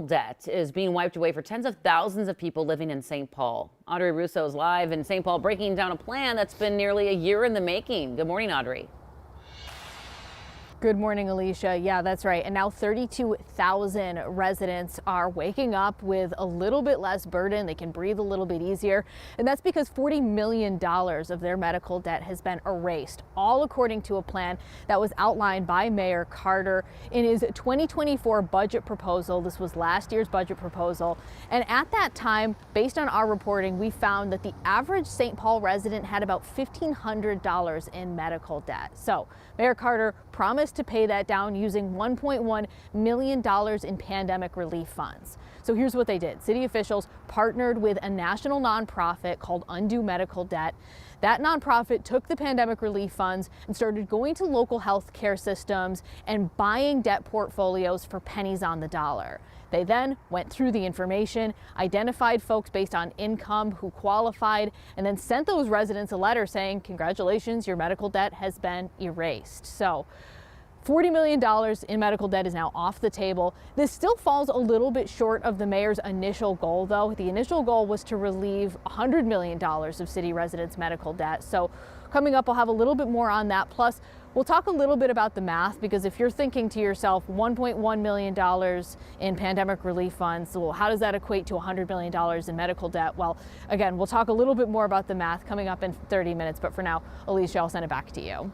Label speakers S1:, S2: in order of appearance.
S1: Debt is being wiped away for tens of thousands of people living in St. Paul. Audrey Russo is live in St. Paul breaking down a plan that's been nearly a year in the making. Good morning, Audrey.
S2: Good morning, Alicia. Yeah, that's right. And now 32,000 residents are waking up with a little bit less burden. They can breathe a little bit easier. And that's because $40 million of their medical debt has been erased, all according to a plan that was outlined by Mayor Carter in his 2024 budget proposal. This was last year's budget proposal. And at that time, based on our reporting, we found that the average St. Paul resident had about $1,500 in medical debt. So Mayor Carter promised to pay that down using $1.1 million in pandemic relief funds. So here's what they did. City officials partnered with a national nonprofit called Undo Medical Debt. That nonprofit took the pandemic relief funds and started going to local health care systems and buying debt portfolios for pennies on the dollar. They then went through the information, identified folks based on income who qualified, and then sent those residents a letter saying, congratulations, your medical debt has been erased. So $40 million in medical debt is now off the table. This still falls a little bit short of the mayor's initial goal, though. The initial goal was to relieve $100 million of city residents' medical debt. So coming up, we'll have a little bit more on that. Plus, we'll talk a little bit about the math, because if you're thinking to yourself, $1.1 million in pandemic relief funds, well, how does that equate to $100 million in medical debt? Well, again, we'll talk a little bit more about the math coming up in 30 minutes. But for now, Alicia, I'll send it back to you.